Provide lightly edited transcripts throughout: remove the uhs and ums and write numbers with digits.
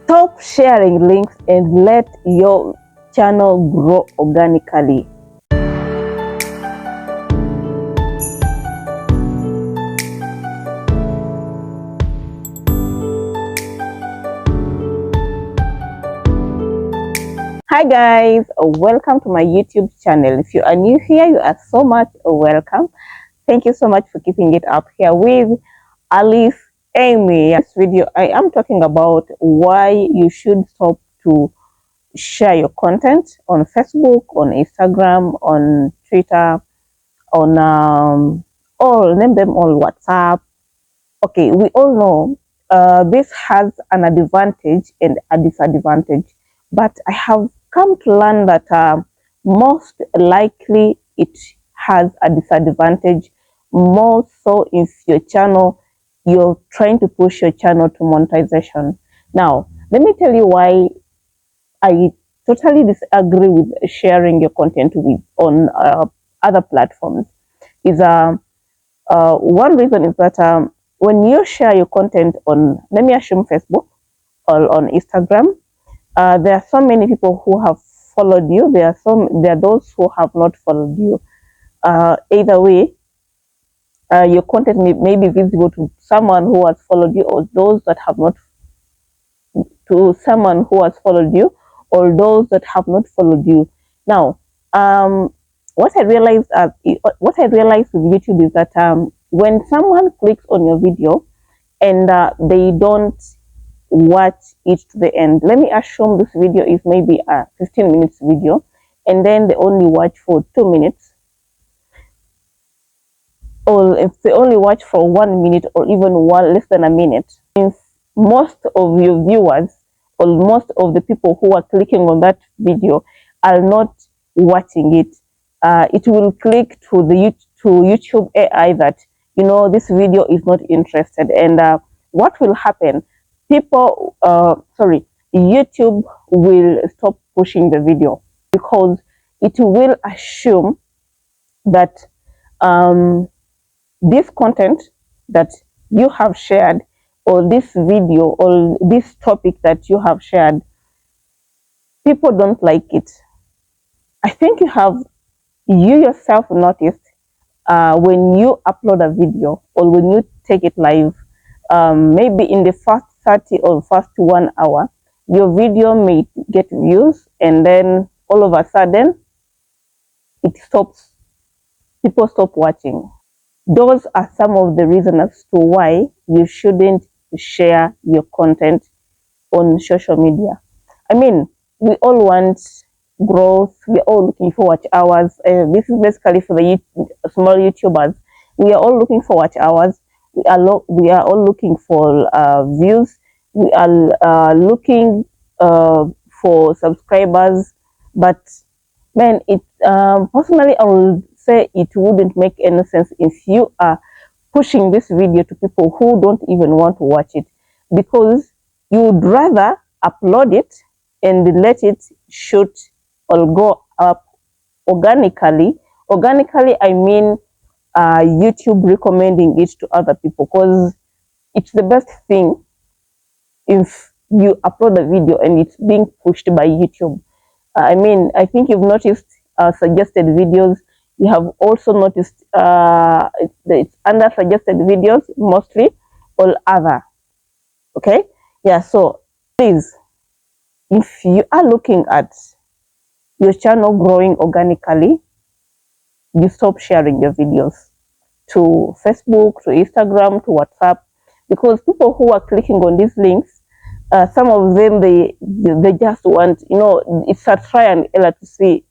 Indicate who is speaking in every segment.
Speaker 1: Stop sharing links and let your channel grow organically. Hi guys, welcome to my YouTube channel. If you are new here, you are so much welcome. Thank you so much for keeping it up here with Alice Amy. In this video, I am talking about why you should stop to share your content on Facebook, on Instagram, on Twitter, on name them all, WhatsApp. Okay, we all know this has an advantage and a disadvantage, but I have come to learn that most likely it has a disadvantage, more so if your channel, you're trying to push your channel to monetization. Now, let me tell you why I totally disagree with sharing your content with on other platforms. Is one reason is that when you share your content on, let me assume Facebook or on Instagram, there are so many people who have followed you. There are those who have not followed you. Either way, your content may be visible to someone who has followed you, or those that have not, to someone who has followed you, or those that have not followed you. Now, what I realized with YouTube is that when someone clicks on your video and they don't watch it to the end, let me assume this video is maybe a 15 minutes video, and then they only watch for 2 minutes, or if they only watch for 1 minute or even less than a minute, means most of your viewers or most of the people who are clicking on that video are not watching it. It will click to the YouTube AI that, you know, this video is not interested, and what will happen? YouTube will stop pushing the video because it will assume that this content that you have shared, or this video, or this topic that you have shared, people don't like it. I think you yourself noticed when you upload a video or when you take it live, maybe in the first 30 or first 1 hour, your video may get views, and then all of a sudden it stops. People stop watching. Those are some of the reasons as to why you shouldn't share your content on social media. I mean, we all want growth. We're all looking for watch hours. This is basically for the small YouTubers. We are all looking for watch hours. We are all looking for views. We are looking for subscribers. But man, personally, I will say it wouldn't make any sense if you are pushing this video to people who don't even want to watch it, because you would rather upload it and let it shoot or go up organically. Organically, I mean YouTube recommending it to other people, because it's the best thing if you upload a video and it's being pushed by YouTube. I mean, I think you've noticed suggested videos. You have also noticed it's under suggested videos mostly, or other. Okay, yeah. So please, if you are looking at your channel growing organically, you stop sharing your videos to Facebook, to Instagram, to WhatsApp, because people who are clicking on these links, some of them they just want, you know, it's a try and error to see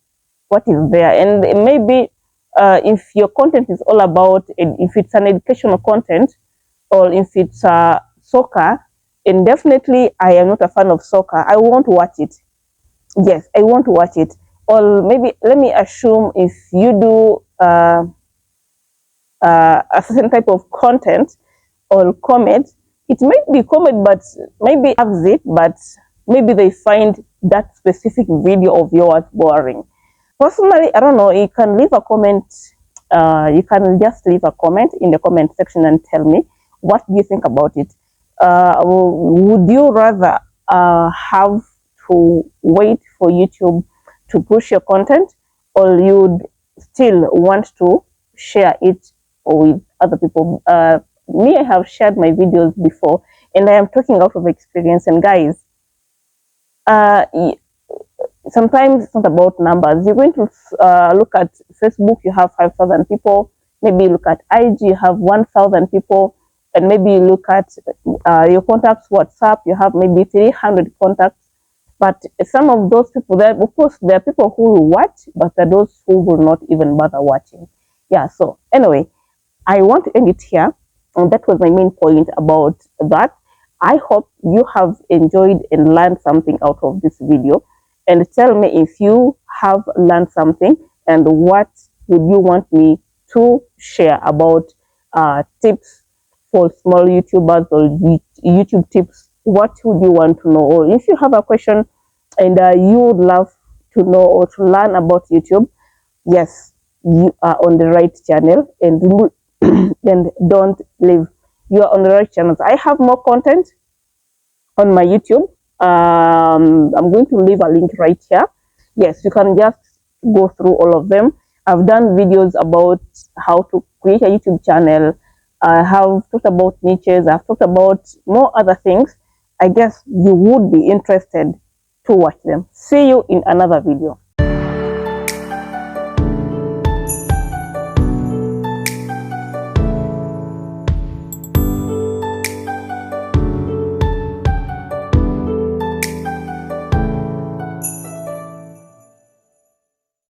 Speaker 1: what is there, and maybe if your content is all about, if it's an educational content, or if it's soccer, and definitely I am not a fan of soccer, I won't watch it. Yes, I want to watch it. Or maybe let me assume if you do a certain type of content or comment, it might be comment, but maybe loves it, but maybe they find that specific video of yours boring. Personally, I don't know. You can leave a comment. You can just leave a comment in the comment section and tell me what do you think about it. Would you rather have to wait for YouTube to push your content, or you'd still want to share it with other people? Me, I have shared my videos before, and I am talking out of experience. And guys, uh, sometimes it's not about numbers. You're going to look at Facebook, you have 5,000 people. Maybe you look at IG, you have 1,000 people. And maybe you look at your contacts, WhatsApp, you have maybe 300 contacts. But some of those people, there, of course, there are people who will watch, but there are those who will not even bother watching. Yeah, so anyway, I want to end it here. And that was my main point about that. I hope you have enjoyed and learned something out of this video. And tell me if you have learned something and what would you want me to share about tips for small YouTubers or YouTube tips. What would you want to know? Or if you have a question and you would love to know or to learn about YouTube, yes, you are on the right channel, and and don't leave. You are on the right channels. I have more content on my YouTube. I'm going to leave a link right here. Yes, you can just go through all of them. I've done videos about how to create a YouTube channel. I have talked about niches. I've talked about more other things. I guess you would be interested to watch them. See you in another video.